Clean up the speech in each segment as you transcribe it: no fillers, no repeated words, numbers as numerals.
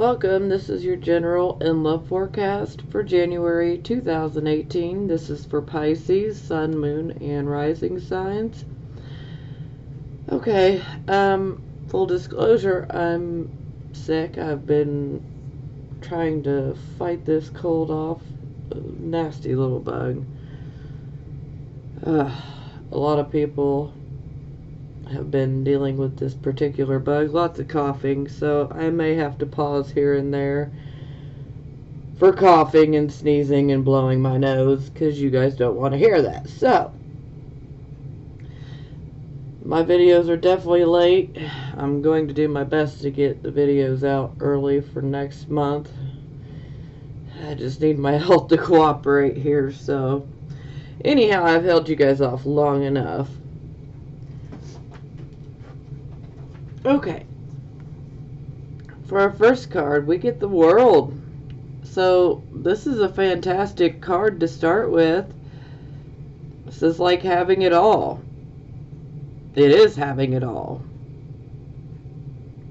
Welcome, this is your general and love forecast for January 2018. This is for Pisces, Sun, Moon, and Rising signs. Okay, full disclosure, I'm sick. I've been trying to fight this cold off. A nasty little bug. A lot of people have been dealing with this particular bug. Lots of coughing, so I may have to pause here and there for coughing and sneezing and blowing my nose because you guys don't want to hear that. So my videos are definitely late. I'm going to do my best to get the videos out early for next month. I just need my health to cooperate here. So anyhow, I've held you guys off long enough. Okay, for our first card, we get the World. So this is a fantastic card to start with. This is like having it all. It is having it all.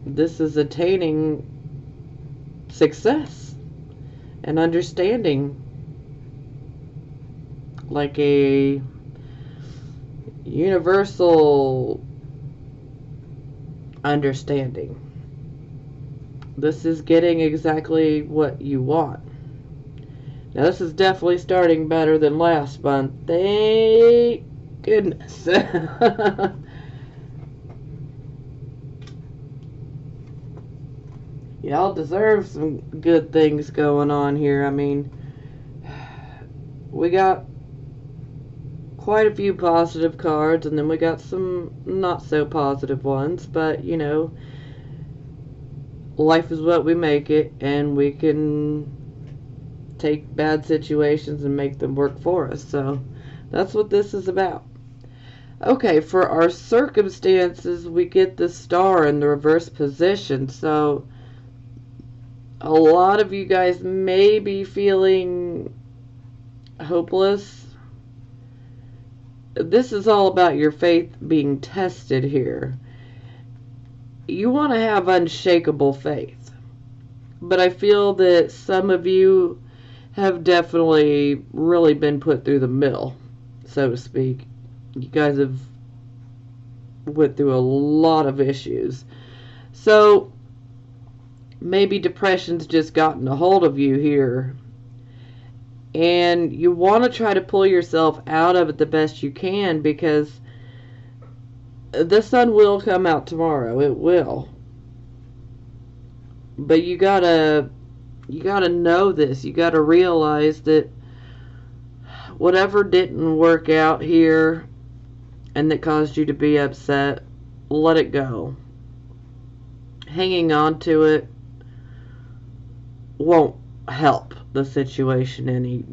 This is attaining success and understanding, like a universal understanding. This is getting exactly what you want. Now this is definitely starting better than last month. Thank goodness. Y'all deserve some good things going on here. I mean, we got quite a few positive cards, and then we got some not so positive ones, but you know, life is what we make it, and we can take bad situations and make them work for us. So that's what this is about. Okay, for our circumstances, we get the Star in the reverse position. So a lot of you guys may be feeling hopeless. This is all about your faith being tested here. You want to have unshakable faith. But I feel that some of you have definitely really been put through the mill, so to speak. You guys have went through a lot of issues. So maybe depression's just gotten a hold of you here. And you want to try to pull yourself out of it the best you can, because the sun will come out tomorrow. It will. But you gotta know this. You gotta realize that whatever didn't work out here and that caused you to be upset, let it go. Hanging on to it won't help the situation any.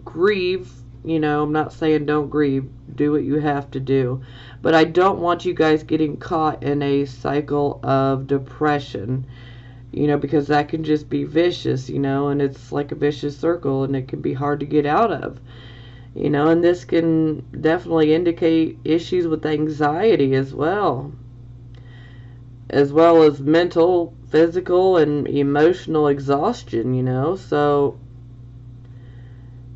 Grieve, you know, I'm not saying don't grieve, do what you have to do, but I don't want you guys getting caught in a cycle of depression, you know, because that can just be vicious, you know, and it's like a vicious circle, and it can be hard to get out of, you know, and this can definitely indicate issues with anxiety as well as mental, physical, and emotional exhaustion, you know. So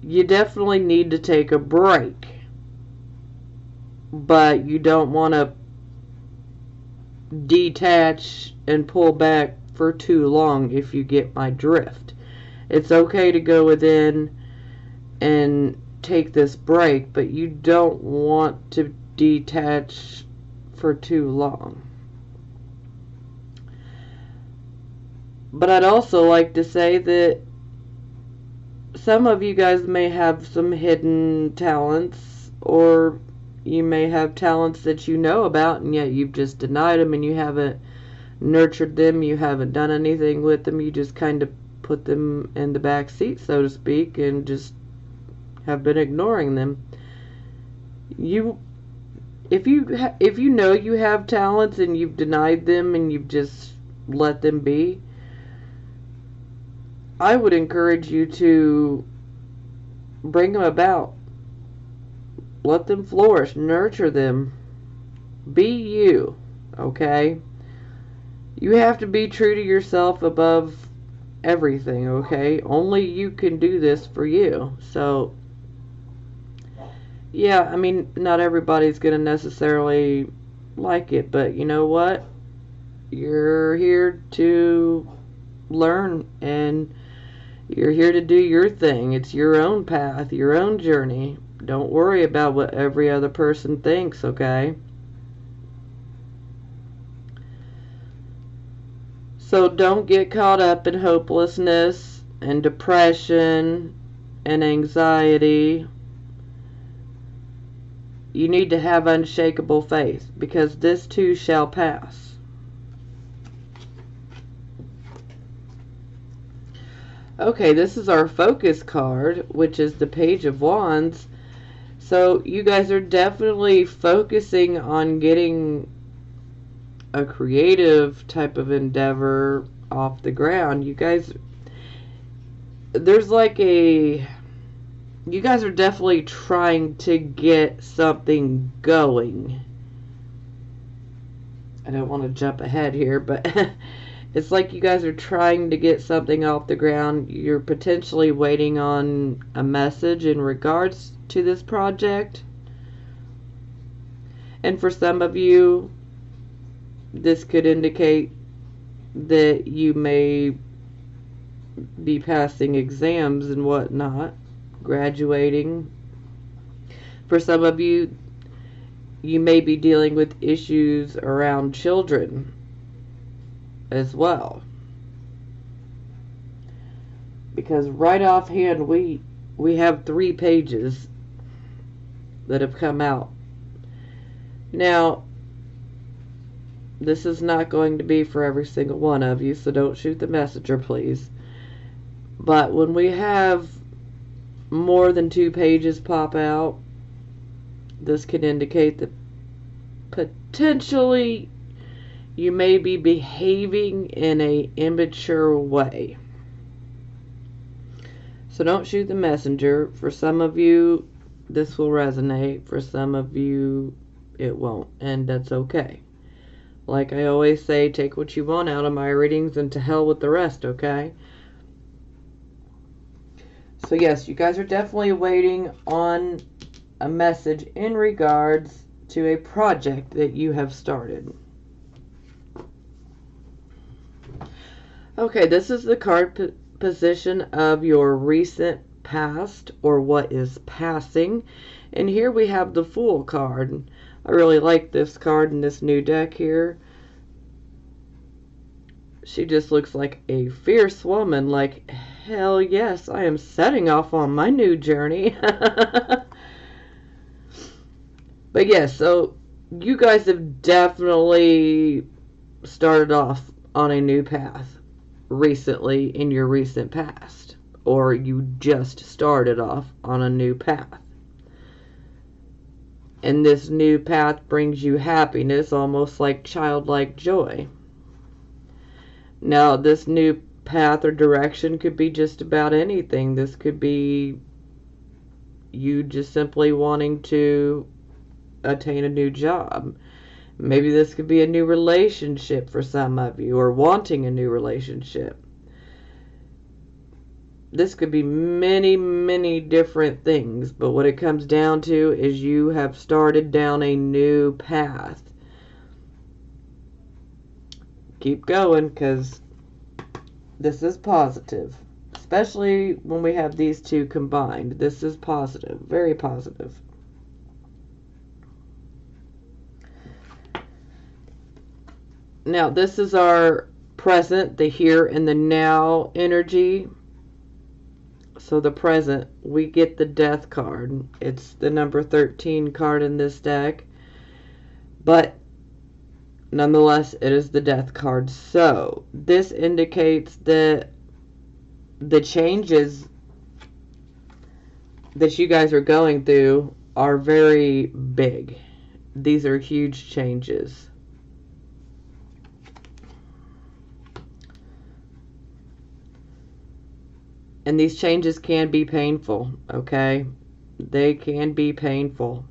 you definitely need to take a break, but you don't want to detach and pull back for too long, if you get my drift. It's okay to go within and take this break, but you don't want to detach for too long. But I'd also like to say that some of you guys may have some hidden talents, or you may have talents that you know about and yet you've just denied them, and you haven't nurtured them, you haven't done anything with them, you just kind of put them in the back seat, so to speak, and just have been ignoring them. If you know you have talents and you've denied them and you've just let them be, I would encourage you to bring them about. Let them flourish. Nurture them. Be you. Okay? You have to be true to yourself above everything, okay? Only you can do this for you. So, yeah, I mean, not everybody's going to necessarily like it, but you know what? You're here to learn, and you're here to do your thing. It's your own path, your own journey. Don't worry about what every other person thinks, okay? So don't get caught up in hopelessness and depression and anxiety. You need to have unshakable faith, because this too shall pass. Okay, this is our focus card, which is the Page of Wands. So you guys are definitely focusing on getting a creative type of endeavor off the ground. You guys, there's like a, you guys are definitely trying to get something going. I don't want to jump ahead here, but it's like you guys are trying to get something off the ground. You're potentially waiting on a message in regards to this project. And for some of you, this could indicate that you may be passing exams and whatnot, graduating. For some of you, you may be dealing with issues around children as well. Because right offhand, we have 3 pages that have come out. Now, this is not going to be for every single one of you, so don't shoot the messenger, please. But when we have more than 2 pages pop out, this can indicate that potentially you may be behaving in a immature way. So don't shoot the messenger. For some of you, this will resonate. For some of you, it won't. And that's okay. Like I always say, take what you want out of my readings and to hell with the rest, okay? So yes, you guys are definitely waiting on a message in regards to a project that you have started. Okay, this is the card position of your recent past, or what is passing. And here we have the Fool card. I really like this card in this new deck here. She just looks like a fierce woman, like, hell yes, I am setting off on my new journey. But yes, so you guys have definitely started off on a new path recently in your recent past, or you just started off on a new path. And this new path brings you happiness, almost like childlike joy. Now, this new path or direction could be just about anything. This could be you just simply wanting to attain a new job. Maybe this could be a new relationship for some of you, or wanting a new relationship. This could be many, many different things, but what it comes down to is you have started down a new path. Keep going, because this is positive. Especially when we have these two combined. This is positive, very positive. Now, this is our present, the here and the now energy. So the present, we get the Death card. It's the number 13 card in this deck. But nonetheless, it is the Death card. So this indicates that the changes that you guys are going through are very big. These are huge changes. And these changes can be painful, okay? They can be painful.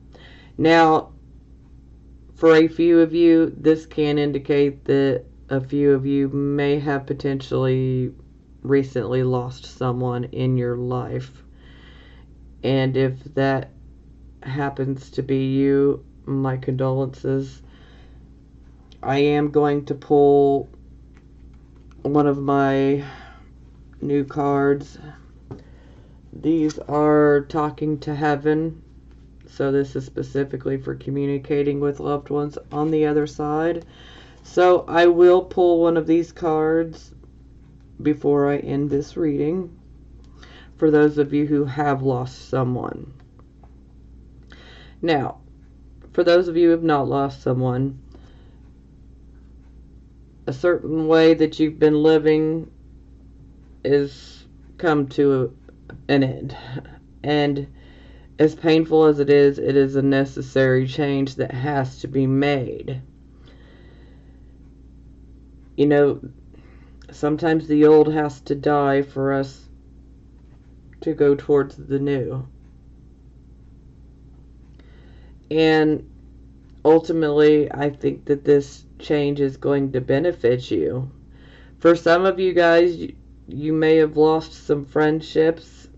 Now, for a few of you, this can indicate that a few of you may have potentially recently lost someone in your life. And if that happens to be you, my condolences. I am going to pull one of my new cards. These are talking to heaven. So this is specifically for communicating with loved ones on the other side. So I will pull one of these cards before I end this reading for those of you who have lost someone. Now, for those of you who have not lost someone, a certain way that you've been living is come to an end. And as painful as it is a necessary change that has to be made. You know, sometimes the old has to die for us to go towards the new. And ultimately, I think that this change is going to benefit you. For some of you guys, you may have lost some friendships.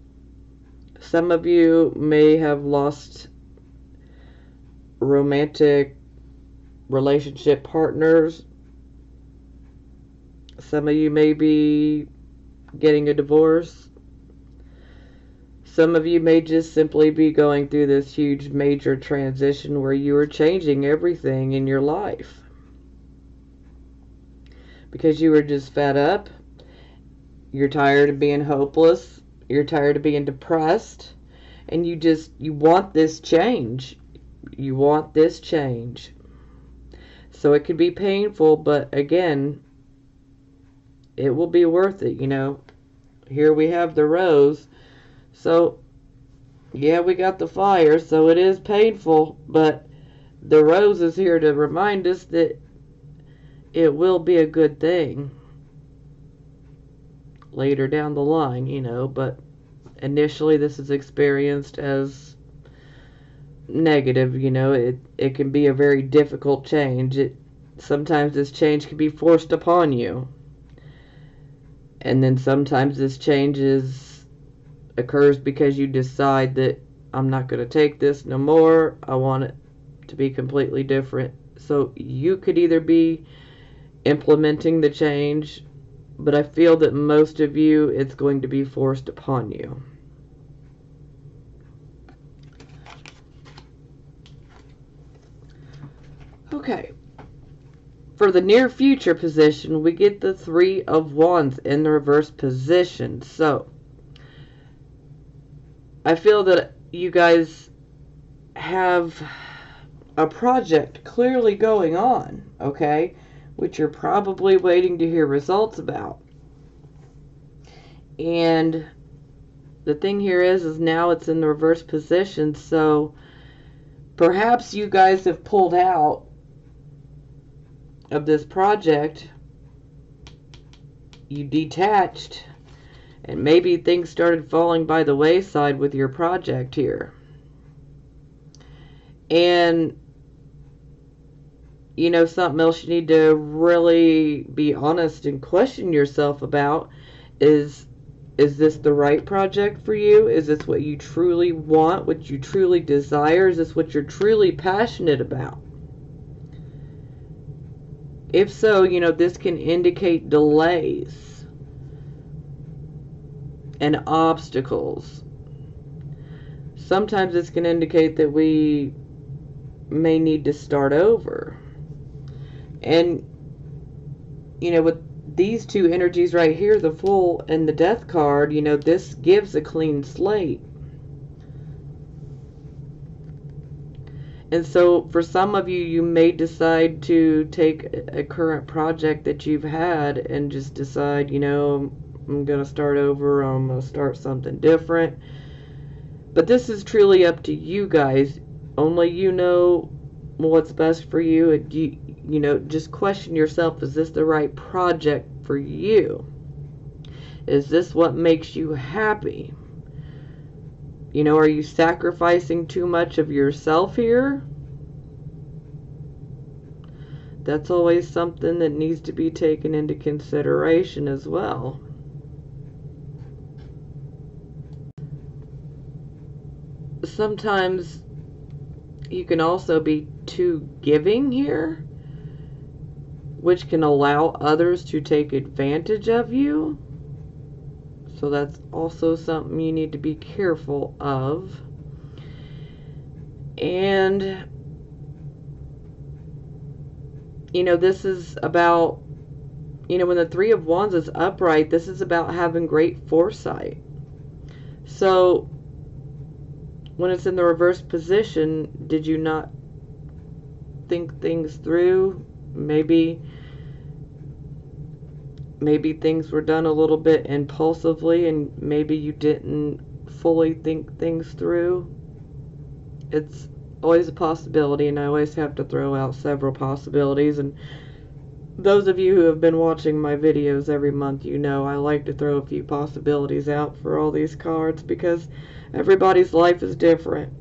Some of you may have lost romantic relationship partners. Some of you may be getting a divorce. Some of you may just simply be going through this huge major transition where you are changing everything in your life. Because you are just fed up. You're tired of being hopeless. You're tired of being depressed. And you want this change. You want this change. So it can be painful, but again, it will be worth it, you know. Here we have the rose. So, yeah, we got the fire, so it is painful, but the rose is here to remind us that it will be a good thing later down the line, you know, but initially this is experienced as negative, you know. It can be a very difficult change. Sometimes this change can be forced upon you. And then sometimes this change occurs because you decide that I'm not going to take this no more. I want it to be completely different. So you could either be implementing the change, but I feel that most of you, it's going to be forced upon you. Okay. For the near future position, we get the Three of Wands in the reverse position. So, I feel that you guys have a project clearly going on, okay, which you're probably waiting to hear results about. And the thing here is now it's in the reverse position, so perhaps you guys have pulled out of this project, you detached, and maybe things started falling by the wayside with your project here. And, you know, something else you need to really be honest and question yourself about is this the right project for you? Is this what you truly want, what you truly desire? Is this what you're truly passionate about? If so, you know, this can indicate delays and obstacles. Sometimes this can indicate that we may need to start over. And, you know, with these two energies right here, the Fool and the Death card, you know, this gives a clean slate. And so for some of you, you may decide to take a current project that you've had and just decide, you know, I'm going to start over, I'm going to start something different. But this is truly up to you guys. Only you know what's best for you. And you know, just question yourself, is this the right project for you? Is this what makes you happy? You know, are you sacrificing too much of yourself here? That's always something that needs to be taken into consideration as well. sometimes you can also be too giving here, which can allow others to take advantage of you. So that's also something you need to be careful of. And, you know, this is about, you know, when the Three of Wands is upright, this is about having great foresight. So when it's in the reverse position, did you not think things through? Maybe things were done a little bit impulsively, and maybe you didn't fully think things through. It's always a possibility, and I always have to throw out several possibilities. And those of you who have been watching my videos every month, you know I like to throw a few possibilities out for all these cards, because everybody's life is different.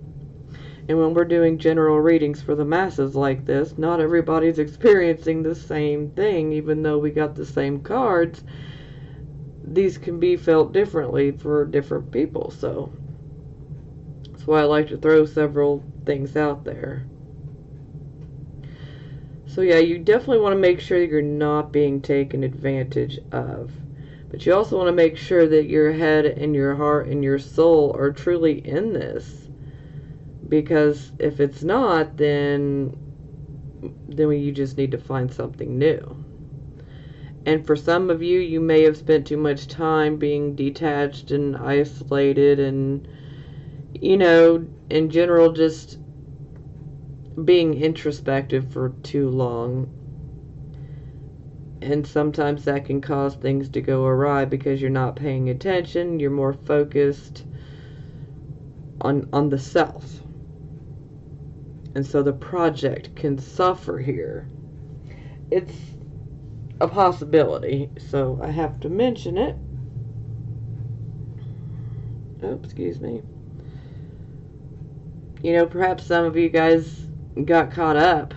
And when we're doing general readings for the masses like this, not everybody's experiencing the same thing. Even though we got the same cards, these can be felt differently for different people. So that's why I like to throw several things out there. So yeah, you definitely want to make sure that you're not being taken advantage of. But you also want to make sure that your head and your heart and your soul are truly in this. Because if it's not, then you just need to find something new. And for some of you, you may have spent too much time being detached and isolated and, you know, in general, just being introspective for too long. And sometimes that can cause things to go awry because you're not paying attention. You're more focused on the self. And so the project can suffer here. It's a possibility, so I have to mention it. Oh, excuse me. You know, perhaps some of you guys got caught up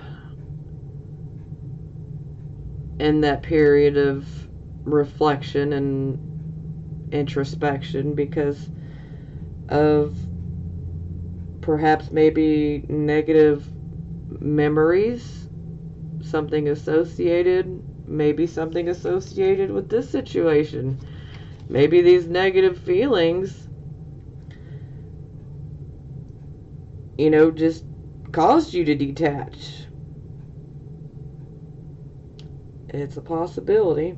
in that period of reflection and introspection because of perhaps maybe negative memories, something associated with this situation. Maybe these negative feelings, you know, just caused you to detach. It's a possibility.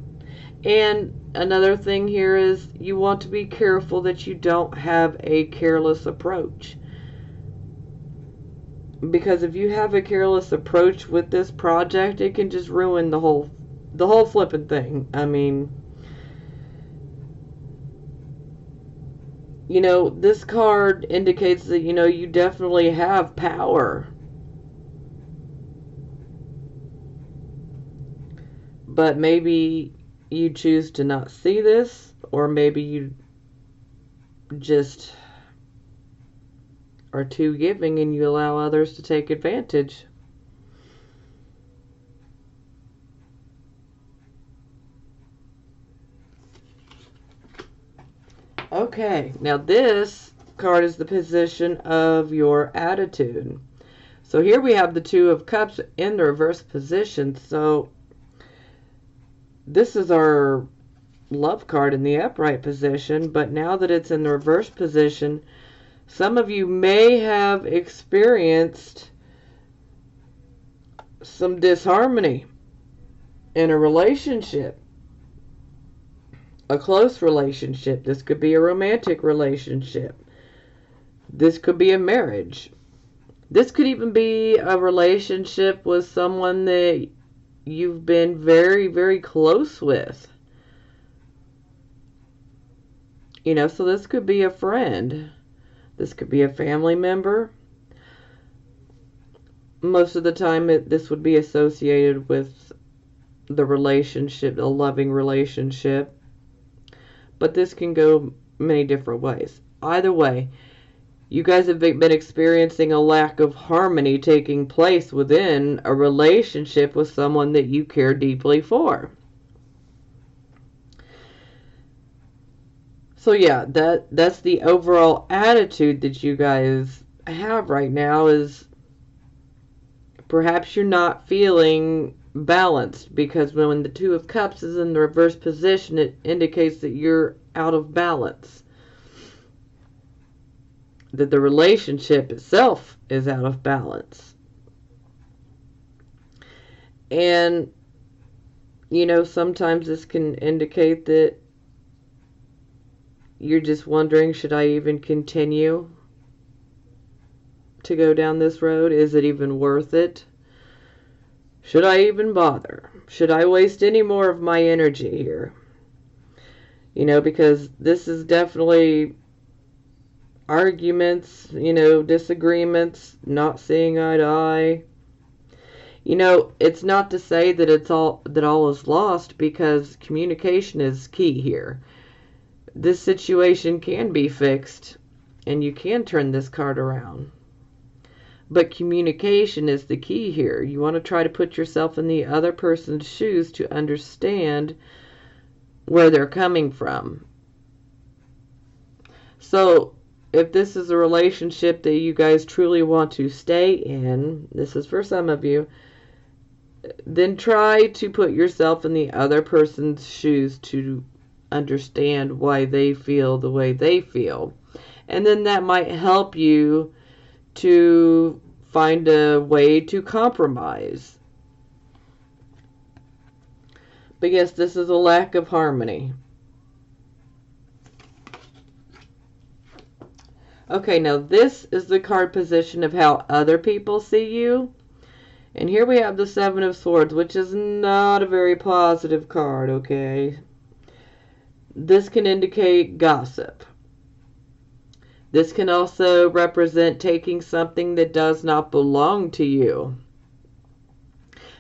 And another thing here is you want to be careful that you don't have a careless approach. Because if you have a careless approach with this project, it can just ruin the whole flipping thing. I mean, you know, this card indicates that, you know, you definitely have power. But maybe you choose to not see this, or maybe you just are too giving and you allow others to take advantage. Okay, now this card is the position of your attitude. So here we have the Two of Cups in the reverse position. So this is our love card in the upright position, but now that it's in the reverse position, some of you may have experienced some disharmony in a relationship, a close relationship. This could be a romantic relationship. This could be a marriage. This could even be a relationship with someone that you've been very, very close with. You know, so this could be a friend. This could be a family member. Most of the time, this would be associated with the relationship, a loving relationship. But this can go many different ways. Either way, you guys have been experiencing a lack of harmony taking place within a relationship with someone that you care deeply for. So yeah, that's the overall attitude that you guys have right now is perhaps you're not feeling balanced, because when the Two of Cups is in the reverse position, it indicates that you're out of balance, that the relationship itself is out of balance. And, sometimes this can indicate that you're just wondering, should I even continue to go down this road? Is it even worth it? Should I even bother? Should I waste any more of my energy here? Because this is definitely arguments, disagreements, not seeing eye to eye. It's not to say that all is lost, because communication is key here. This situation can be fixed, and you can turn this card around. But communication is the key here. You want to try to put yourself in the other person's shoes to understand where they're coming from. So, if this is a relationship that you guys truly want to stay in, this is for some of you, then try to put yourself in the other person's shoes to understand why they feel the way they feel. And then that might help you to find a way to compromise. But yes, this is a lack of harmony. Okay, now this is the card position of how other people see you. And here we have the Seven of Swords, which is not a very positive card, okay? This can indicate gossip. This can also represent taking something that does not belong to you.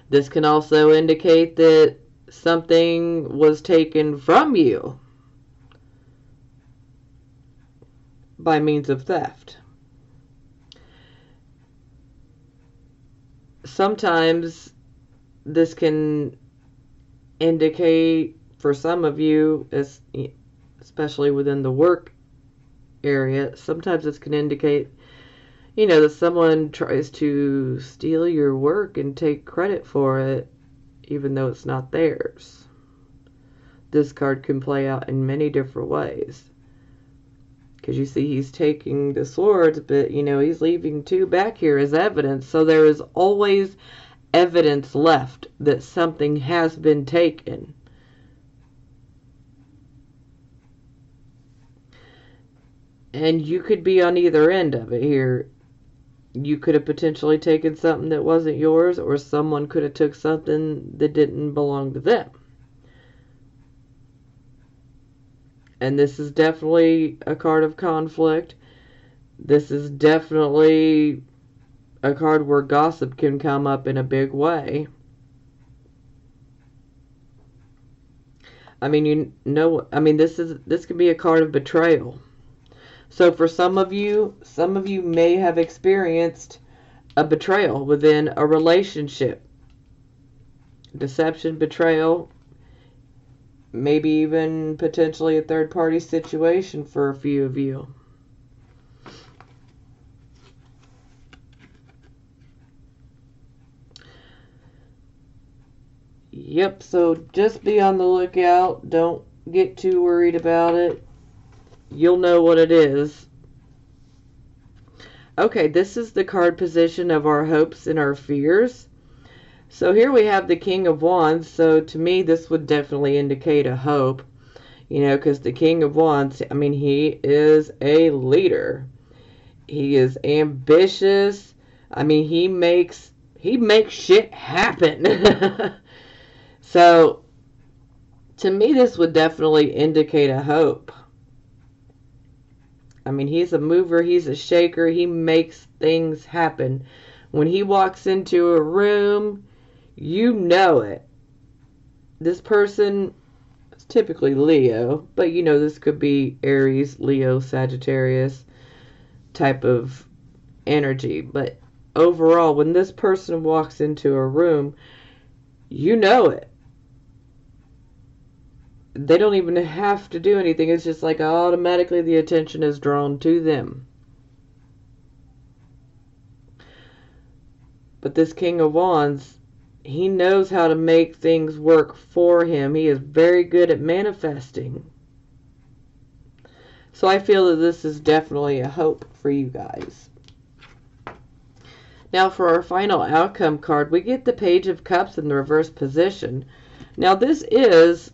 This can also indicate that something was taken from you by means of theft. Sometimes this can indicate, for some of you, especially within the work area, sometimes this can indicate, that someone tries to steal your work and take credit for it, even though it's not theirs. This card can play out in many different ways. Because you see, he's taking the swords, but, he's leaving two back here as evidence. So there is always evidence left that something has been taken. And you could be on either end of it here. You could have potentially taken something that wasn't yours, or someone could have took something that didn't belong to them. And this is definitely a card of conflict. This is definitely a card where gossip can come up in a big way. This can be a card of betrayal. So for some of you may have experienced a betrayal within a relationship. Deception, betrayal, maybe even potentially a third-party situation for a few of you. Yep, so just be on the lookout. Don't get too worried about it. You'll know what it is. Okay, this is the card position of our hopes and our fears. So here we have the King of Wands. So to me, this would definitely indicate a hope. Because the King of Wands, he is a leader. He is ambitious. He makes shit happen. So to me, this would definitely indicate a hope. He's a mover, he's a shaker, he makes things happen. When he walks into a room, you know it. This person is typically Leo, but this could be Aries, Leo, Sagittarius type of energy. But overall, when this person walks into a room, you know it. They don't even have to do anything. It's just like automatically the attention is drawn to them. But this King of Wands, he knows how to make things work for him. He is very good at manifesting. So I feel that this is definitely a hope for you guys. Now for our final outcome card, we get the Page of Cups in the reverse position. Now this is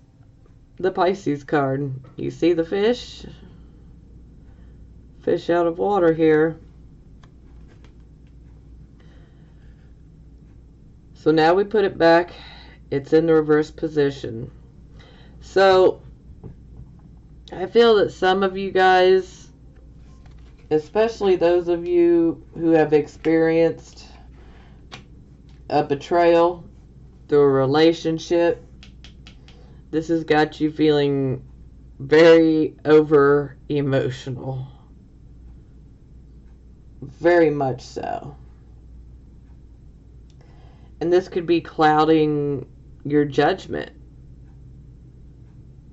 the Pisces card. You see the fish? Fish out of water here. So now we put it back. It's in the reverse position. So I feel that some of you guys, especially those of you who have experienced a betrayal through a relationship, this has got you feeling very over emotional. Very much so. And this could be clouding your judgment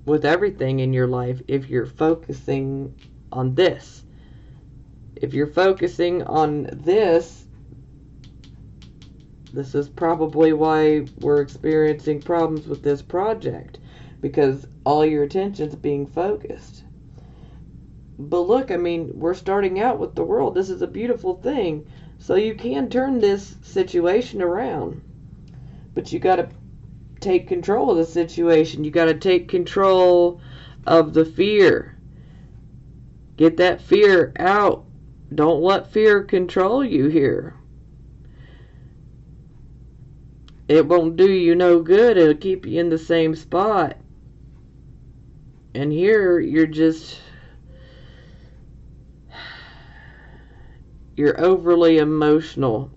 with everything in your life if you're focusing on this. If you're focusing on this is probably why we're experiencing problems with this project, because all your attention's being focused. But look, I mean, we're starting out with the world. This is a beautiful thing. So you can turn this situation around. But you got to take control of the situation. You got to take control of the fear. Get that fear out. Don't let fear control you here. It won't do you no good. It'll keep you in the same spot. And here you're overly emotional.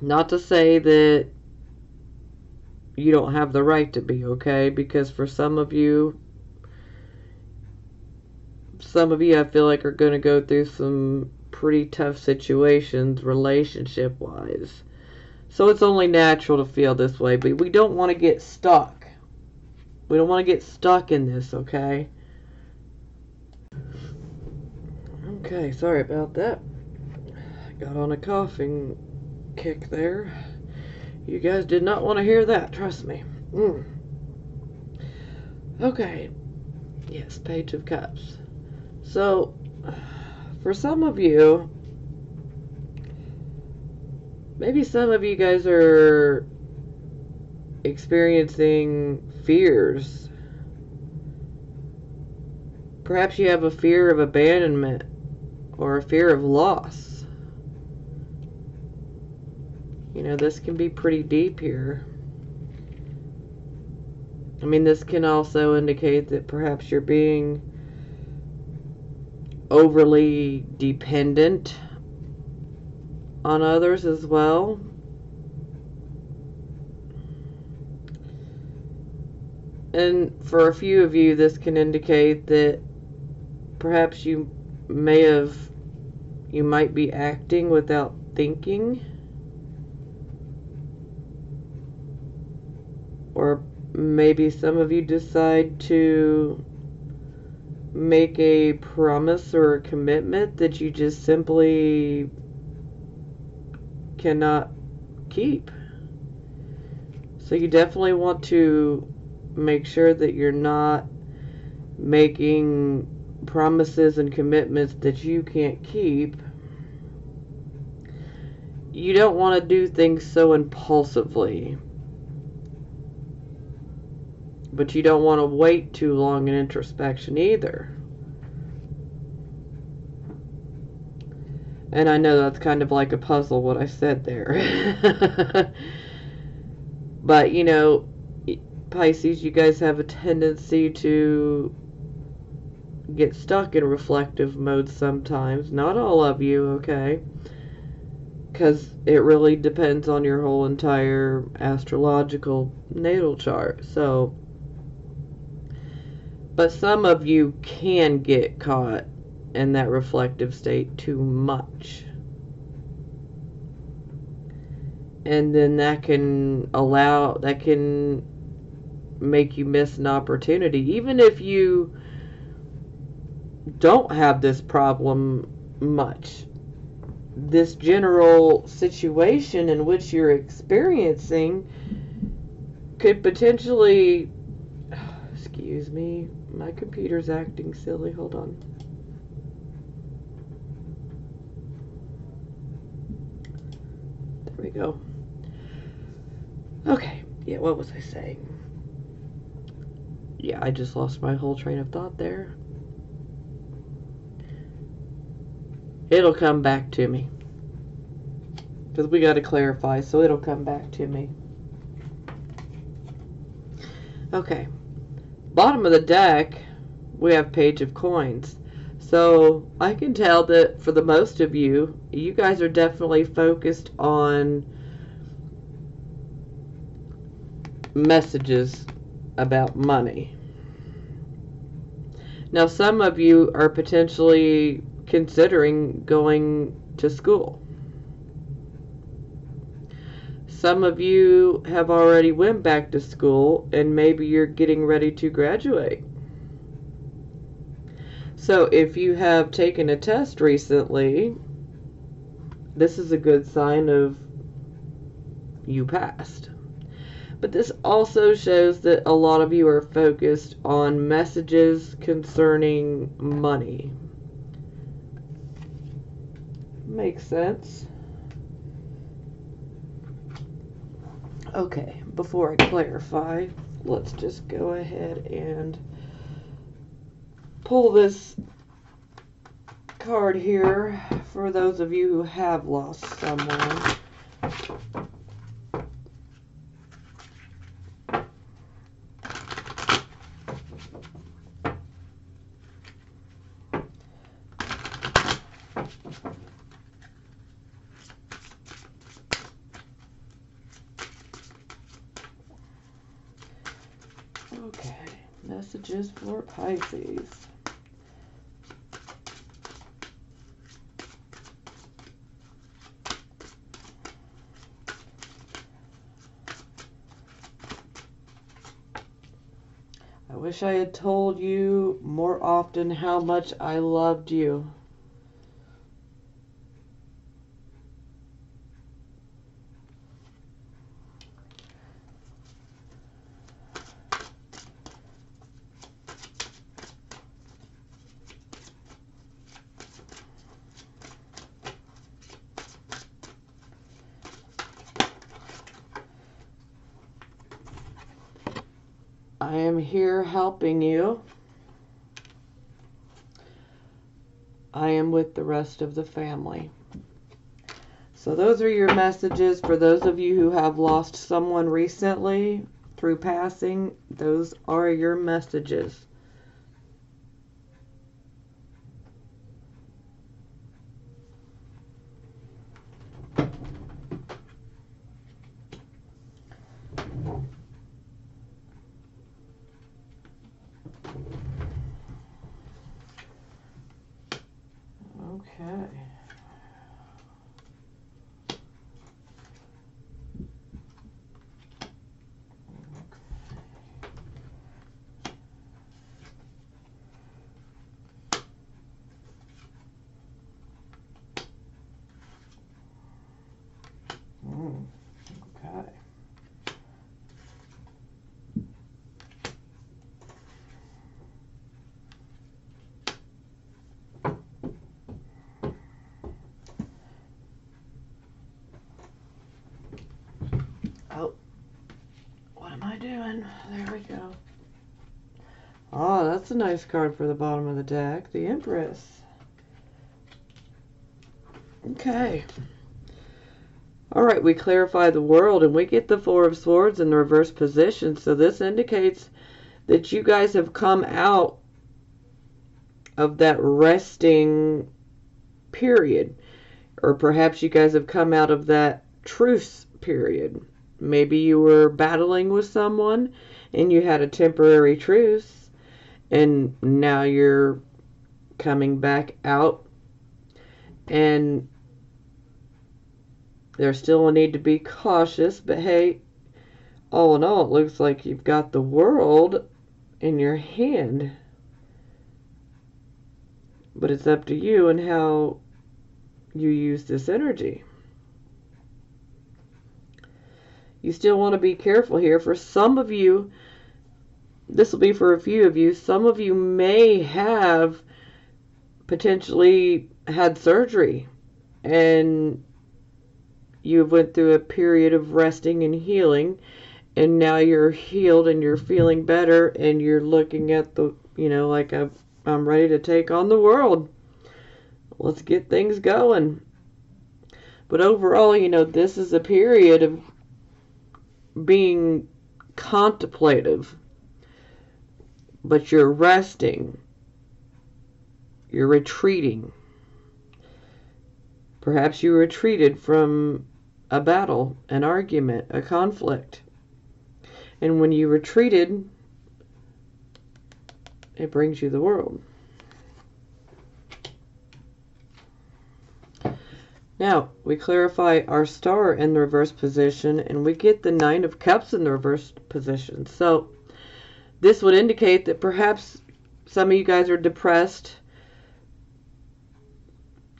Not to say that you don't have the right to be, okay? Because for some of you I feel like are going to go through some pretty tough situations relationship-wise. So it's only natural to feel this way, but we don't want to get stuck. We don't want to get stuck in this, okay? Okay, sorry about that. Got on a coughing kick there. You guys did not want to hear that, trust me. Okay. Yes, Page of Cups. So, for some of you, maybe some of you guys are experiencing fears. Perhaps you have a fear of abandonment or a fear of loss. You know, this can be pretty deep here. I mean, this can also indicate that perhaps you're being overly dependent on others as well. And for a few of you, this can indicate that perhaps you might be acting without thinking. Or maybe some of you decide to make a promise or a commitment that you just simply cannot keep. So you definitely want to make sure that you're not making promises and commitments that you can't keep. You don't want to do things so impulsively. But you don't want to wait too long in introspection either. And I know that's kind of like a puzzle what I said there. But, you know, Pisces, you guys have a tendency to get stuck in reflective mode sometimes. Not all of you, okay? Because it really depends on your whole entire astrological natal chart. So, but some of you can get caught in that reflective state too much. And then that can make you miss an opportunity. Even if you don't have this problem much, this general situation in which you're experiencing could potentially, excuse me, my computer's acting silly, hold on. There we go. Okay, yeah, what was I saying? Yeah, I just lost my whole train of thought there. It'll come back to me. Because we got to clarify, so it'll come back to me. Okay. Bottom of the deck, we have Page of Coins. So I can tell that for the most of you, you guys are definitely focused on messages about money. Now, some of you are potentially considering going to school. Some of you have already went back to school and maybe you're getting ready to graduate. So if you have taken a test recently, this is a good sign of you passed. But this also shows that a lot of you are focused on messages concerning money. Makes sense. Okay, before I clarify, let's just go ahead and pull this card here for those of you who have lost someone. Okay, messages for Pisces. I wish I had told you more often how much I loved you. I am here helping you. I am with the rest of the family. So those are your messages for those of you who have lost someone recently through passing. Those are your messages. Okay. Okay. Oh, what am I doing? There we go. Oh, that's a nice card for the bottom of the deck. The Empress. Okay. Alright, we clarify the world and we get the Four of Swords in the reverse position. So this indicates that you guys have come out of that resting period. Or perhaps you guys have come out of that truce period. Maybe you were battling with someone and you had a temporary truce. And now you're coming back out. And there's still a need to be cautious. But hey, all in all, it looks like you've got the world in your hand. But it's up to you and how you use this energy. You still want to be careful here. For some of you, this will be for a few of you, some of you may have potentially had surgery and you went through a period of resting and healing, and now you're healed and you're feeling better and you're looking at the, like I'm ready to take on the world. Let's get things going. But overall, this is a period of being contemplative, but you're resting, you're retreating. Perhaps you retreated from a battle, an argument, a conflict. And when you retreated, it brings you the world. Now, we clarify our star in the reverse position, and we get the Nine of Cups in the reverse position. So, this would indicate that perhaps some of you guys are depressed,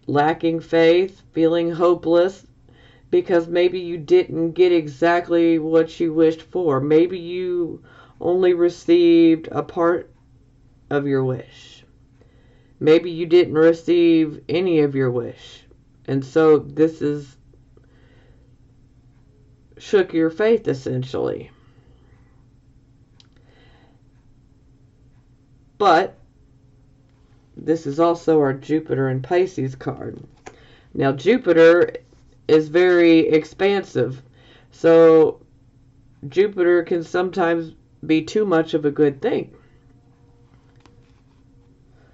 lacking faith, feeling hopeless, because maybe you didn't get exactly what you wished for. Maybe you only received a part of your wish. Maybe you didn't receive any of your wish. And so this is shook your faith, essentially. But this is also our Jupiter and Pisces card. Now, Jupiter is very expansive. So Jupiter can sometimes be too much of a good thing.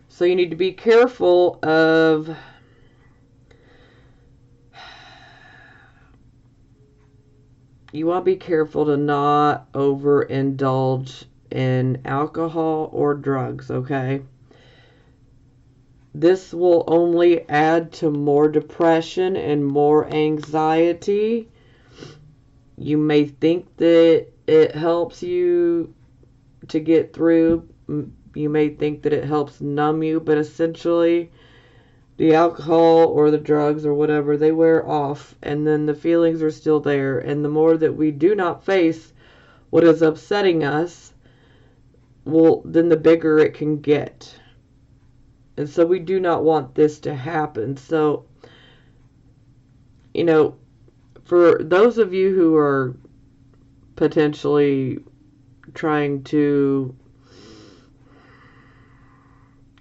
So you need to be careful of to not overindulge in alcohol or drugs, okay? This will only add to more depression and more anxiety. You may think that it helps you to get through. You may think that it helps numb you, but essentially the alcohol or the drugs or whatever, they wear off, and then the feelings are still there. And the more that we do not face what is upsetting us, well, then the bigger it can get. And so we do not want this to happen. So, for those of you who are potentially trying to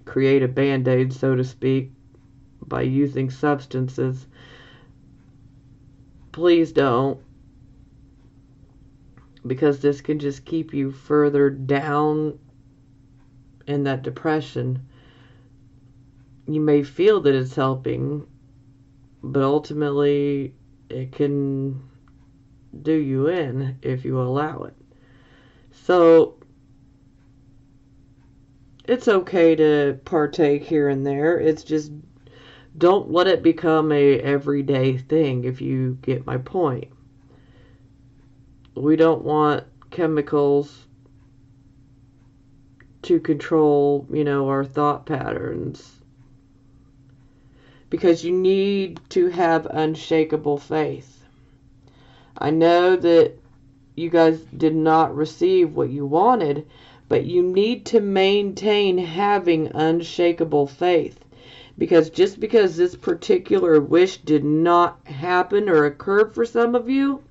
create a band-aid, so to speak, by using substances, please don't, because this can just keep you further down in that depression. You may feel that it's helping, but ultimately it can do you in if you allow it. So it's okay to partake here and there. It's just don't let it become a everyday thing, if you get my point. We don't want chemicals to control, our thought patterns. Because you need to have unshakable faith. I know that you guys did not receive what you wanted, but you need to maintain having unshakable faith. Because just because this particular wish did not happen or occur for some of you,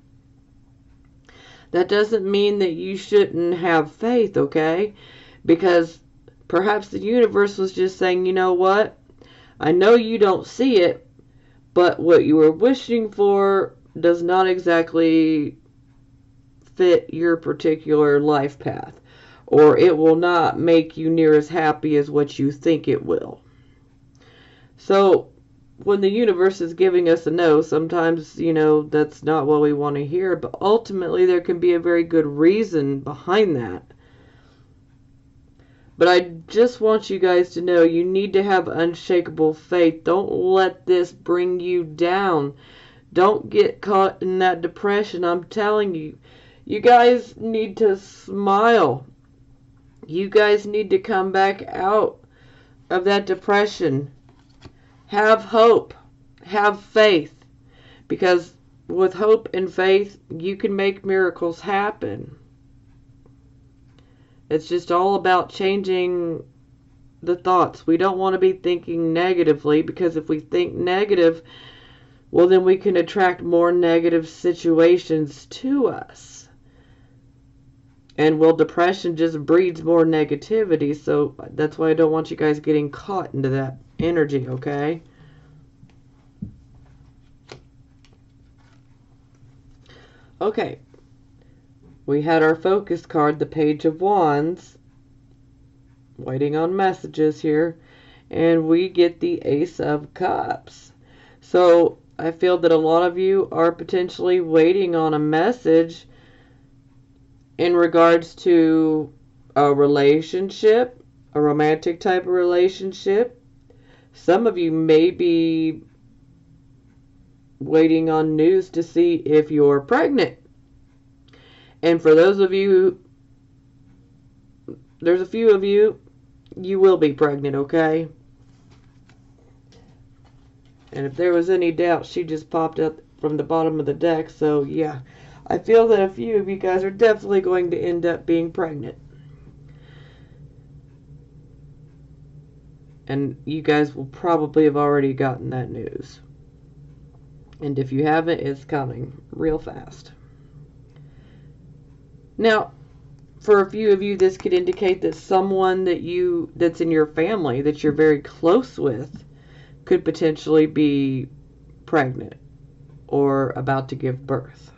that doesn't mean that you shouldn't have faith, okay? Because perhaps the universe was just saying, you know what? I know you don't see it, but what you were wishing for does not exactly fit your particular life path, or it will not make you near as happy as what you think it will. So when the universe is giving us a no, sometimes, that's not what we want to hear, but ultimately there can be a very good reason behind that. But I just want you guys to know you need to have unshakable faith. Don't let this bring you down. Don't get caught in that depression. I'm telling you, you guys need to smile. You guys need to come back out of that depression. Have hope. have faith, because with hope and faith, you can make miracles happen. It's just all about changing the thoughts. We don't want to be thinking negatively, because if we think negative, well, then we can attract more negative situations to us. And well, depression just breeds more negativity, so that's why I don't want you guys getting caught into that energy, okay? Okay, we had our focus card, the Page of Wands, waiting on messages here, and we get the Ace of Cups. So I feel that a lot of you are potentially waiting on a message in regards to a relationship, a romantic type of relationship. Some of you may be waiting on news to see if you're pregnant. And for those of you, there's a few of you, you will be pregnant, okay? And if there was any doubt, she just popped up from the bottom of the deck. So yeah, I feel that a few of you guys are definitely going to end up being pregnant. And you guys will probably have already gotten that news. And if you haven't, it's coming real fast. Now, for a few of you, this could indicate that someone that's in your family that you're very close with could potentially be pregnant or about to give birth.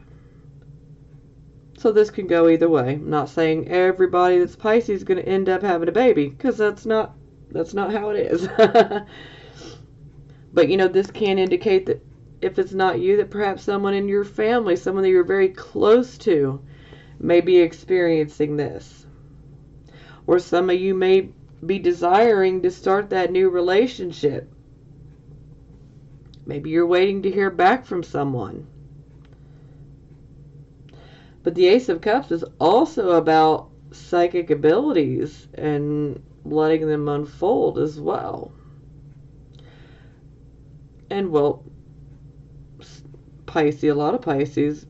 So this can go either way. I'm not saying everybody that's Pisces is going to end up having a baby, because that's not how it is. But this can indicate that if it's not you, that perhaps someone in your family, someone that you're very close to, may be experiencing this. Or some of you may be desiring to start that new relationship. Maybe you're waiting to hear back from someone. But the Ace of Cups is also about psychic abilities and letting them unfold as well. And well, Pisces, a lot of Pisces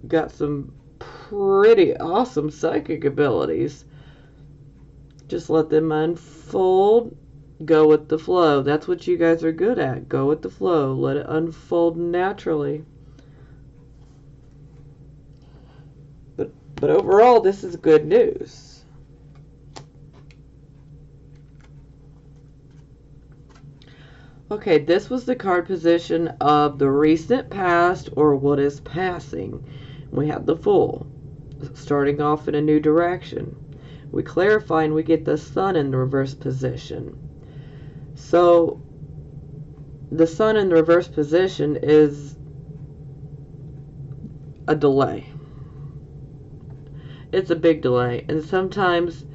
got some pretty awesome psychic abilities. Just let them unfold. Go with the flow. That's what you guys are good at. Go with the flow. Let it unfold naturally. But overall, this is good news. Okay, this was the card position of the recent past or what is passing. We have the Fool, starting off in a new direction. We clarify and we get the Sun in the reverse position. So, the Sun in the reverse position is a delay. It's a big delay, and sometimes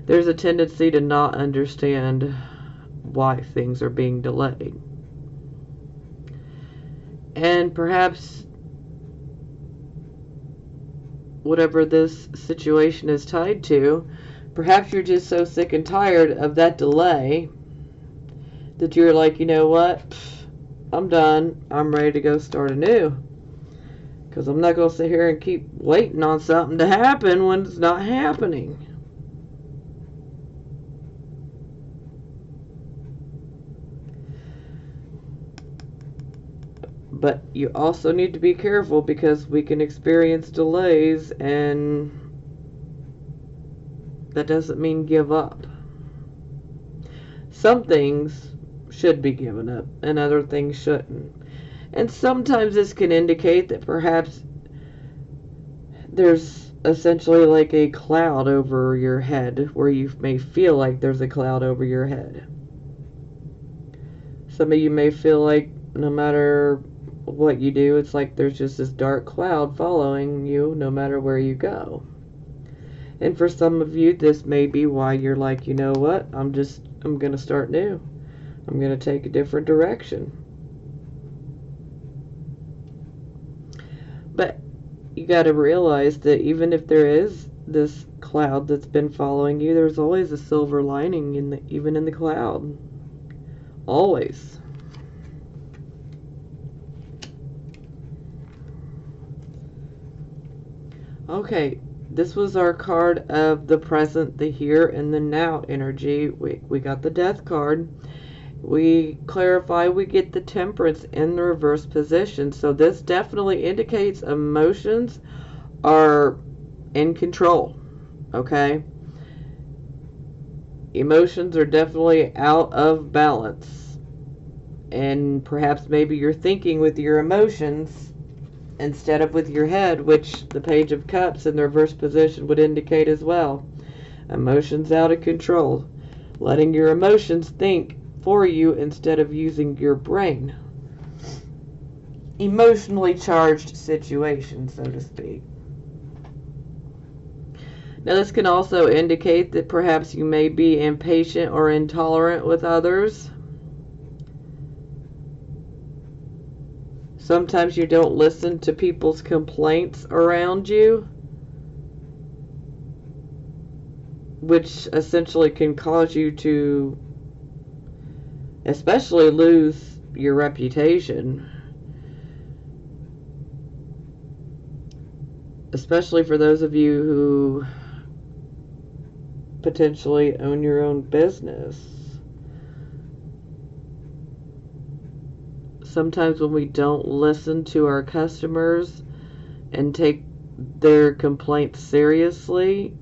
there's a tendency to not understand why things are being delayed. And perhaps whatever this situation is tied to, perhaps you're just so sick and tired of that delay that you're like, you know what, I'm done, I'm ready to go start anew. Because I'm not going to sit here and keep waiting on something to happen when it's not happening. But you also need to be careful, because we can experience delays, and that doesn't mean give up. Some things should be given up, and other things shouldn't. And sometimes this can indicate that perhaps there's essentially like a cloud over your head, where you may feel like there's a cloud over your head. Some of you may feel like no matter what you do, it's like there's just this dark cloud following you no matter where you go. And for some of you, this may be why you're like, you know what, I'm going to start new. I'm going to take a different direction. But you got to realize that even if there is this cloud that's been following you, there's always a silver lining even in the cloud. Always. Okay, this was our card of the present, the here, and the now energy. We got the Death card. We clarify we get the Temperance in the reverse position. So this definitely indicates emotions are in control. Okay? Emotions are definitely out of balance. And perhaps maybe you're thinking with your emotions instead of with your head, which the Page of Cups in the reverse position would indicate as well. Emotions out of control. Letting your emotions think for you instead of using your brain. Emotionally charged situation, so to speak. Now this can also indicate that perhaps you may be impatient or intolerant with others. Sometimes you don't listen to people's complaints around you, which essentially can cause you to especially lose your reputation. Especially for those of you who potentially own your own business. Sometimes when we don't listen to our customers and take their complaints seriously,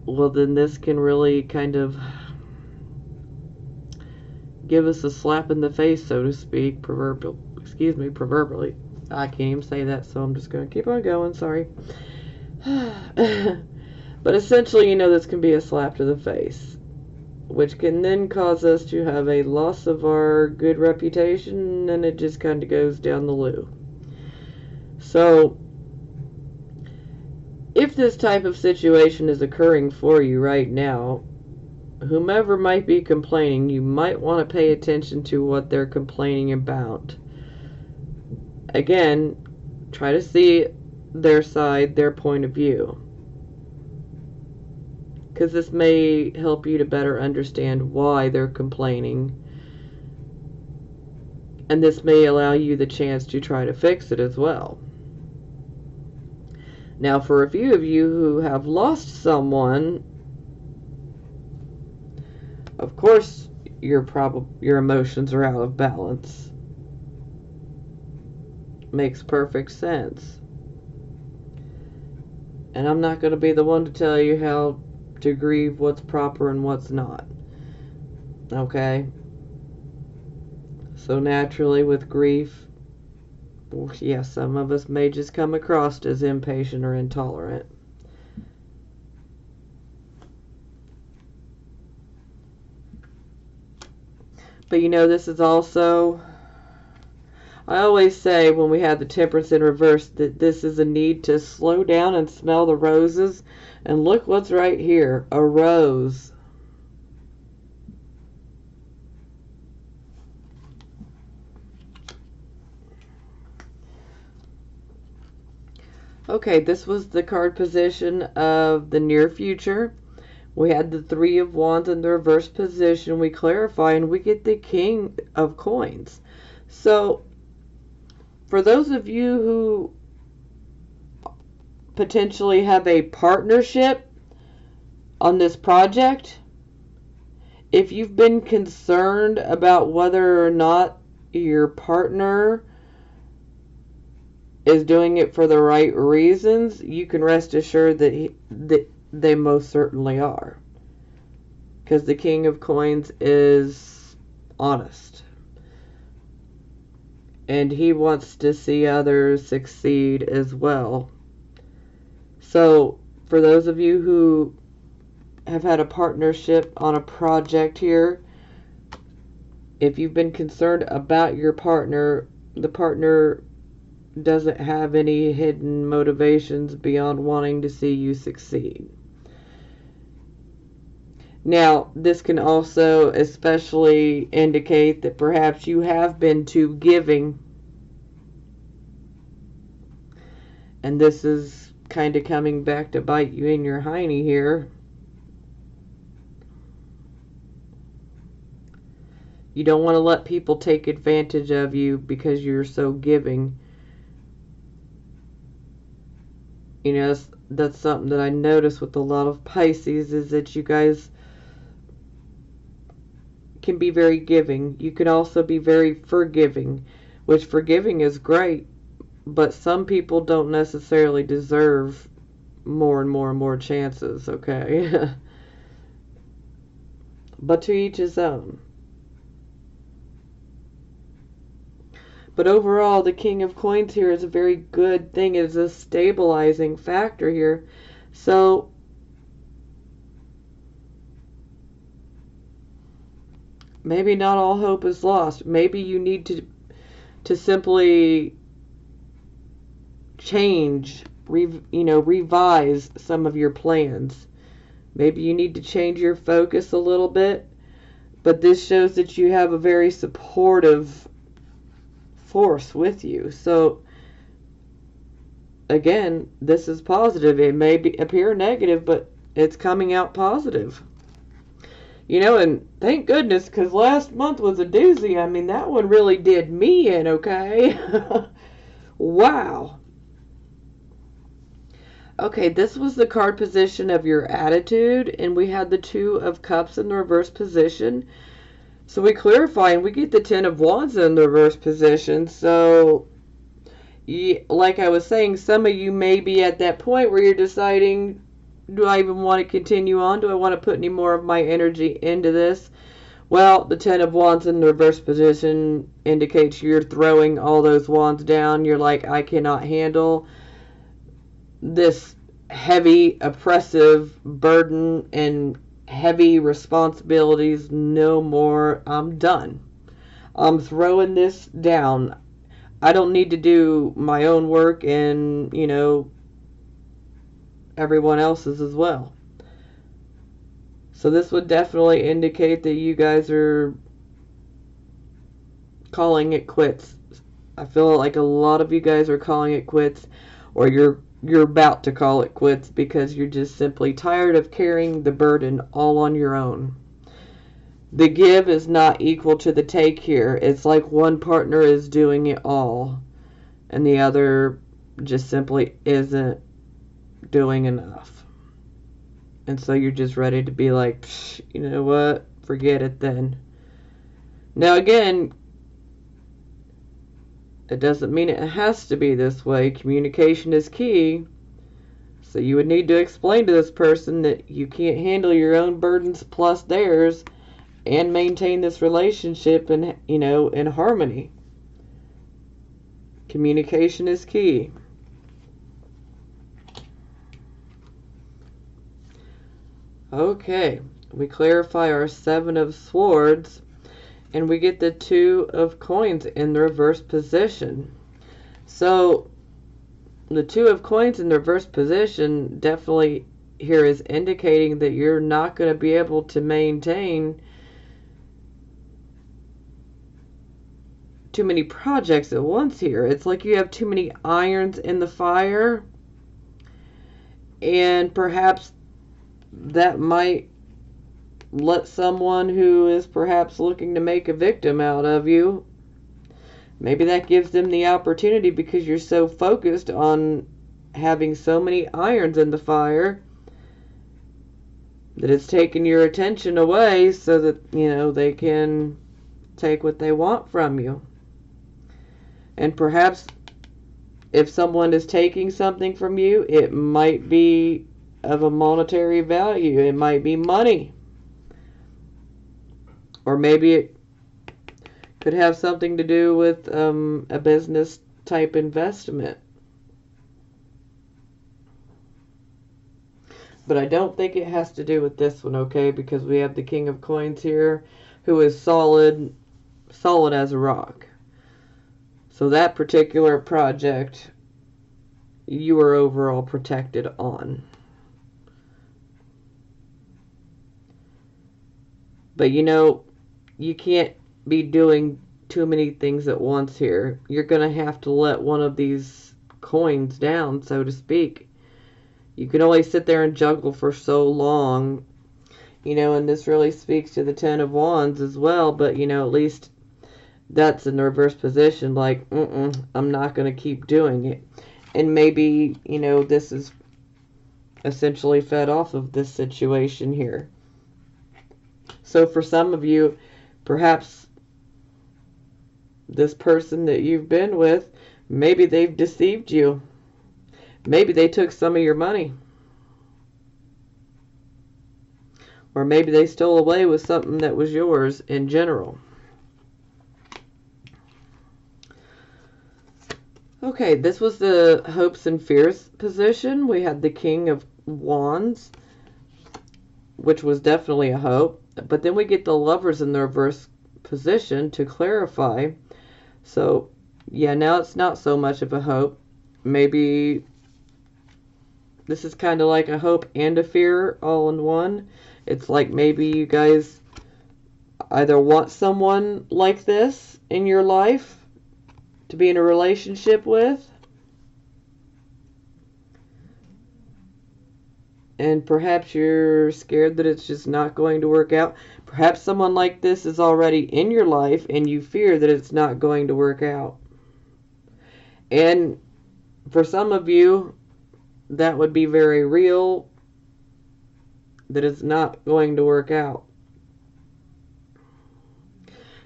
well, then this can really kind of give us a slap in the face, so to speak, proverbially. I can't even say that, so I'm just going to keep on going, sorry. But essentially, this can be a slap to the face, which can then cause us to have a loss of our good reputation, and it just kind of goes down the loo. So, if this type of situation is occurring for you right now, whomever might be complaining, you might want to pay attention to what they're complaining about. Again, try to see their side, their point of view, because this may help you to better understand why they're complaining, and this may allow you the chance to try to fix it as well. Now, for a few of you who have lost someone, of course your emotions are out of balance. Makes perfect sense. And I'm not going to be the one to tell you how to grieve what's proper and what's not. Okay? So naturally with grief, yes, some of us may just come across as impatient or intolerant. But this is also, I always say when we have the Temperance in reverse that this is a need to slow down and smell the roses. And look what's right here, a rose. Okay, this was the card position of the near future. We had the Three of Wands in the reverse position. We clarify and we get the King of Coins. So, for those of you who potentially have a partnership on this project, if you've been concerned about whether or not your partner is doing it for the right reasons, you can rest assured that they most certainly are. Because the King of Coins is honest. And he wants to see others succeed as well. So, for those of you who have had a partnership on a project here, if you've been concerned about your partner, the partner doesn't have any hidden motivations beyond wanting to see you succeed. Now, this can also especially indicate that perhaps you have been too giving. And this is kind of coming back to bite you in your hiney here. You don't want to let people take advantage of you because you're so giving. You know, that's something that I notice with a lot of Pisces, is that you guys can be very giving. You can also be very forgiving, which forgiving is great, but some people don't necessarily deserve more and more and more chances, okay? But to each his own. But overall, the King of Coins here is a very good thing. It is a stabilizing factor here. So, maybe not all hope is lost. Maybe you need to simply change, revise some of your plans. Maybe you need to change your focus a little bit. But this shows that you have a very supportive force with you. So, again, this is positive. It may appear negative, but it's coming out positive. You know, and thank goodness, because last month was a doozy. I mean, that one really did me in, okay? Wow. Okay, this was the card position of your attitude, and we had the Two of Cups in the reverse position. So we clarify, and we get the Ten of Wands in the reverse position. So, like I was saying, some of you may be at that point where you're deciding, do I even want to continue on? Do I want to put any more of my energy into this? Well, the Ten of Wands in the reverse position indicates you're throwing all those wands down. You're like, I cannot handle this heavy, oppressive burden and heavy responsibilities no more. I'm done. I'm throwing this down. I don't need to do my own work and, everyone else's as well. So this would definitely indicate that you guys are calling it quits. I feel like a lot of you guys are calling it quits, or you're about to call it quits because you're just simply tired of carrying the burden all on your own. The give is not equal to the take here. It's like one partner is doing it all and the other just simply isn't doing enough. And so you're just ready to be like, you know what? Forget it then. Now again, it doesn't mean it has to be this way. Communication is key. So you would need to explain to this person that you can't handle your own burdens plus theirs and maintain this relationship in harmony. Communication is key. Okay, we clarify our Seven of Swords, and we get the Two of Coins in the reverse position. So, the Two of Coins in the reverse position definitely here is indicating that you're not going to be able to maintain too many projects at once here. It's like you have too many irons in the fire, and perhaps that might let someone who is perhaps looking to make a victim out of you, maybe that gives them the opportunity because you're so focused on having so many irons in the fire that it's taken your attention away so that, they can take what they want from you. And perhaps if someone is taking something from you, it might be of a monetary value. It might be money. Or maybe it could have something to do with a business type investment. But I don't think it has to do with this one, okay? Because we have the King of Coins here, who is solid as a rock. So that particular project, you are overall protected on. But you can't be doing too many things at once here. You're going to have to let one of these coins down, so to speak. You can only sit there and juggle for so long, and this really speaks to the Ten of Wands as well, but, at least that's in the reverse position, like, I'm not going to keep doing it. And maybe, you know, this is essentially fed off of this situation here. So for some of you, perhaps this person that you've been with, maybe they've deceived you. Maybe they took some of your money. Or maybe they stole away with something that was yours in general. Okay, this was the hopes and fears position. We had the King of Wands, which was definitely a hope. But then we get the Lovers in the reverse position to clarify. So, yeah, now it's not so much of a hope. Maybe this is kind of like a hope and a fear all in one. It's like maybe you guys either want someone like this in your life to be in a relationship with, and perhaps you're scared that it's just not going to work out. Perhaps someone like this is already in your life and you fear that it's not going to work out. And for some of you, that would be very real, that it's not going to work out.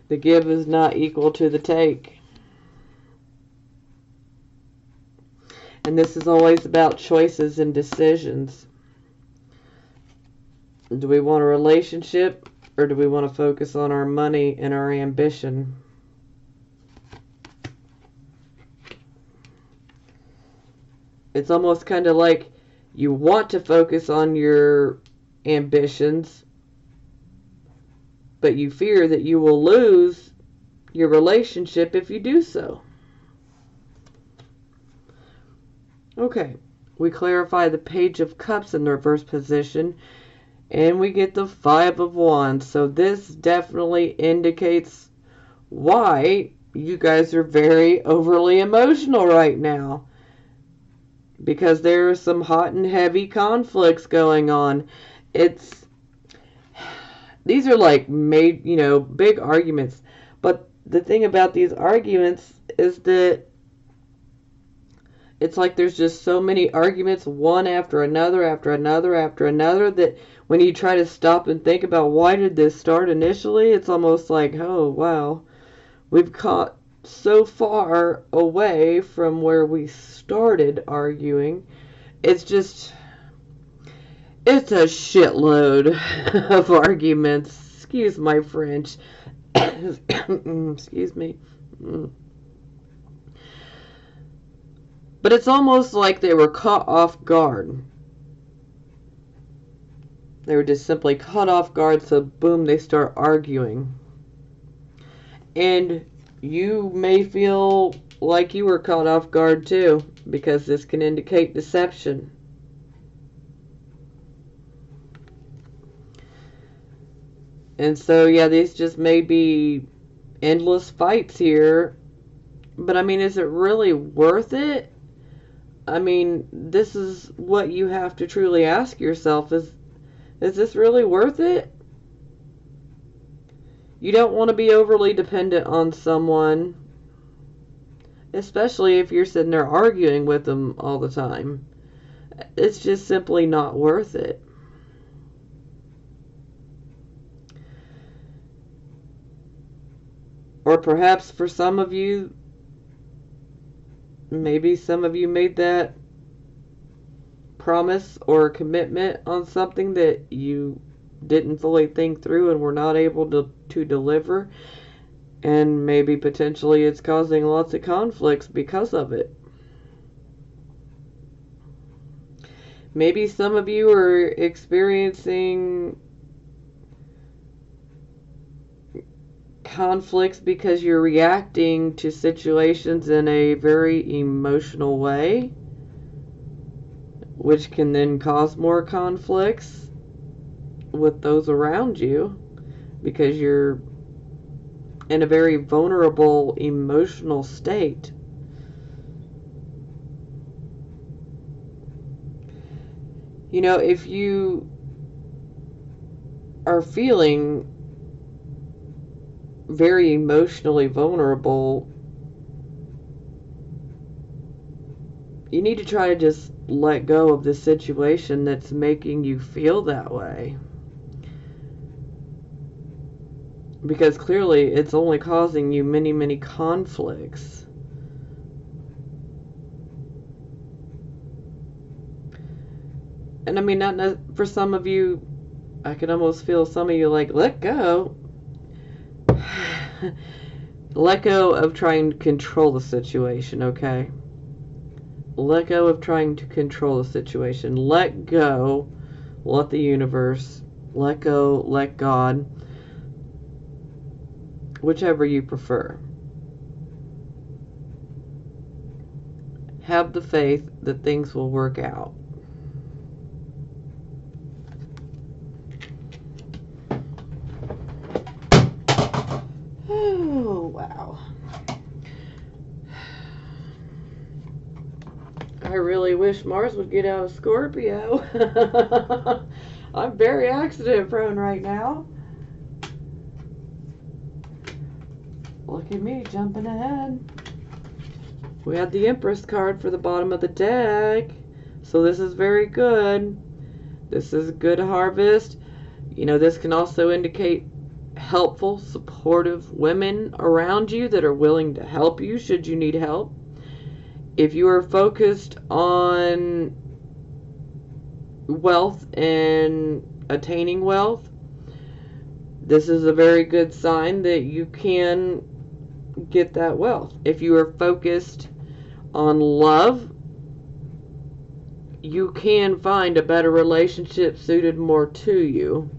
The give is not equal to the take. And this is always about choices and decisions. Do we want a relationship, or do we want to focus on our money and our ambition? It's almost kind of like you want to focus on your ambitions, but you fear that you will lose your relationship if you do so. Okay, we clarify the Page of Cups in the reverse position, and we get the Five of Wands. So this definitely indicates why you guys are very overly emotional right now, because there are some hot and heavy conflicts going on. These are like big arguments. But the thing about these arguments is that it's like there's just so many arguments, one after another, after another, after another, that when you try to stop and think about why did this start initially, it's almost like, oh, wow, we've got so far away from where we started arguing. It's a shitload of arguments. Excuse my French. Excuse me. But it's almost like they were caught off guard. They were just simply caught off guard, so boom, they start arguing. And you may feel like you were caught off guard too, because this can indicate deception. And so, yeah, these just may be endless fights here. But, I mean, is it really worth it? I mean, this is what you have to truly ask yourself. Is this really worth it? You don't want to be overly dependent on someone, especially if you're sitting there arguing with them all the time. It's just simply not worth it. Or perhaps for some of you, maybe some of you made that promise or commitment on something that you didn't fully think through and were not able to deliver. And maybe potentially it's causing lots of conflicts because of it. Maybe some of you are experiencing conflicts because you're reacting to situations in a very emotional way, which can then cause more conflicts with those around you because you're in a very vulnerable emotional state. You know, if you are feeling very emotionally vulnerable, you need to try to just let go of the situation that's making you feel that way. Because clearly it's only causing you many, many conflicts. And I mean, not for some of you, I can almost feel some of you like, let go. Let go of trying to control the situation, okay? Let go of trying to control the situation. Let go. Let the universe. Let go. Let God. Whichever you prefer. Have the faith that things will work out. Oh, wow. I really wish Mars would get out of Scorpio. I'm very accident prone right now. Look at me jumping ahead. We had the Empress card for the bottom of the deck. So this is very good. This is a good harvest. You know, this can also indicate helpful, supportive women around you that are willing to help you should you need help. If you are focused on wealth and attaining wealth, this is a very good sign that you can get that wealth. If you are focused on love, you can find a better relationship suited more to you.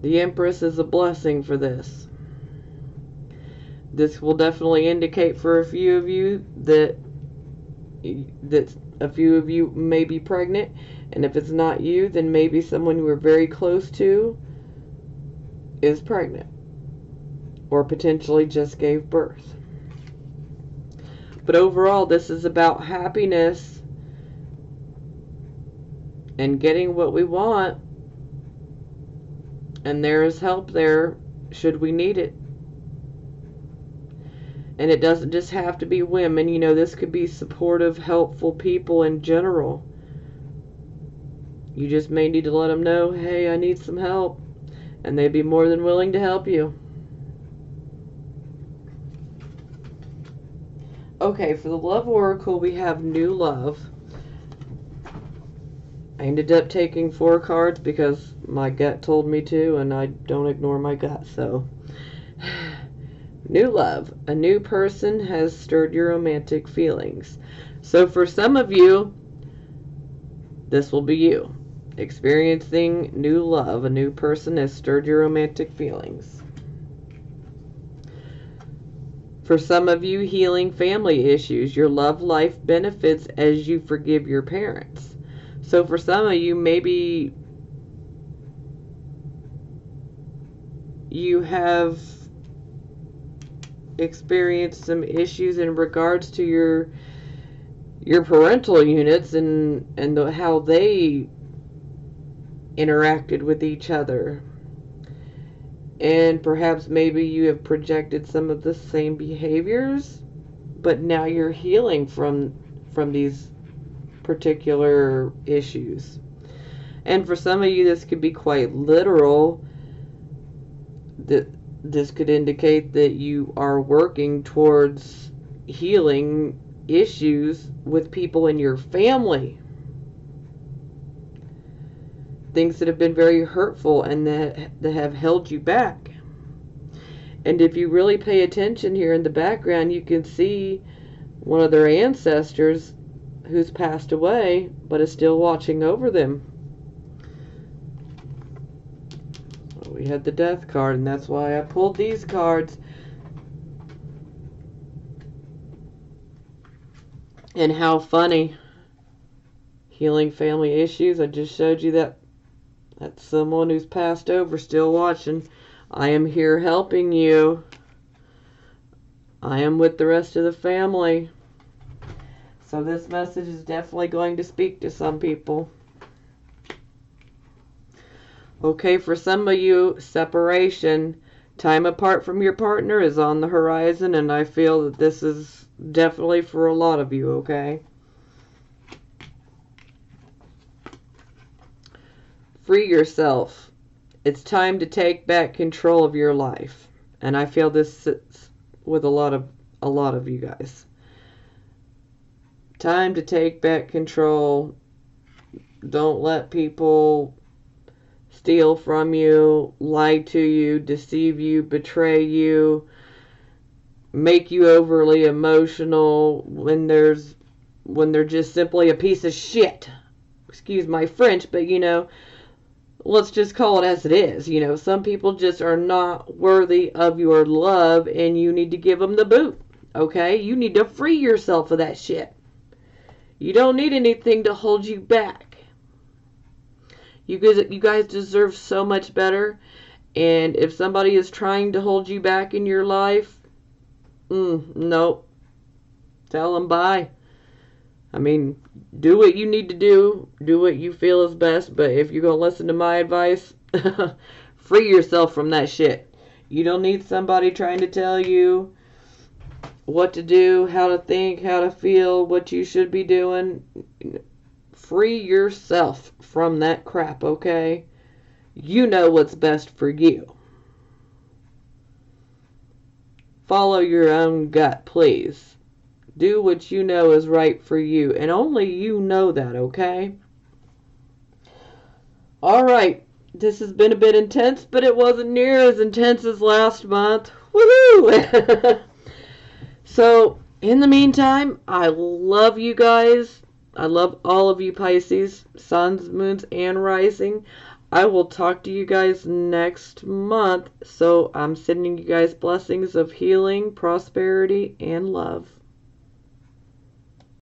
The Empress is a blessing for this. This will definitely indicate for a few of you that a few of you may be pregnant, and if it's not you, then maybe someone you were very close to is pregnant or potentially just gave birth. But overall, this is about happiness and getting what we want, and there is help there should we need it. And it doesn't just have to be women. You know, this could be supportive, helpful people in general. You just may need to let them know, hey, I need some help. And they'd be more than willing to help you. Okay, for the Love Oracle, we have New Love. I ended up taking 4 cards because my gut told me to, and I don't ignore my gut, so... New love. A new person has stirred your romantic feelings. So for some of you, this will be you. Experiencing new love. A new person has stirred your romantic feelings. For some of you, healing family issues. Your love life benefits as you forgive your parents. So for some of you, maybe you have experienced some issues in regards to your parental units and how they interacted with each other. And perhaps maybe you have projected some of the same behaviors, but now you're healing from these particular issues. And for some of you, this could be quite literal. This could indicate that you are working towards healing issues with people in your family. Things that have been very hurtful and that have held you back. And if you really pay attention here in the background, you can see one of their ancestors who's passed away but is still watching over them. We had the Death card, and that's why I pulled these cards. And how funny. Healing family issues. I just showed you that that's someone who's passed over still watching. I am here helping you. I am with the rest of the family. So this message is definitely going to speak to some people. Okay, for some of you, separation, time apart from your partner is on the horizon, and I feel that this is definitely for a lot of you, okay? free yourself. It's time to take back control of your life. And I feel this sits with a lot of you guys. Time to take back control. Don't let people steal from you, lie to you, deceive you, betray you, make you overly emotional when they're just simply a piece of shit. Excuse my French, but let's just call it as it is. Some people just are not worthy of your love, and you need to give them the boot. Okay? You need to free yourself of that shit. You don't need anything to hold you back. You guys deserve so much better. And if somebody is trying to hold you back in your life, nope. Tell them bye. I mean, do what you need to do. Do what you feel is best. But if you're going to listen to my advice, free yourself from that shit. You don't need somebody trying to tell you what to do, how to think, how to feel, what you should be doing. Free yourself from that crap, okay? You know what's best for you. Follow your own gut, please. Do what you know is right for you, and only you know that, okay? Alright, this has been a bit intense, but it wasn't near as intense as last month. Woohoo! So, in the meantime, I love you guys. I love all of you Pisces, suns, moons, and rising. I will talk to you guys next month. So, I'm sending you guys blessings of healing, prosperity, and love.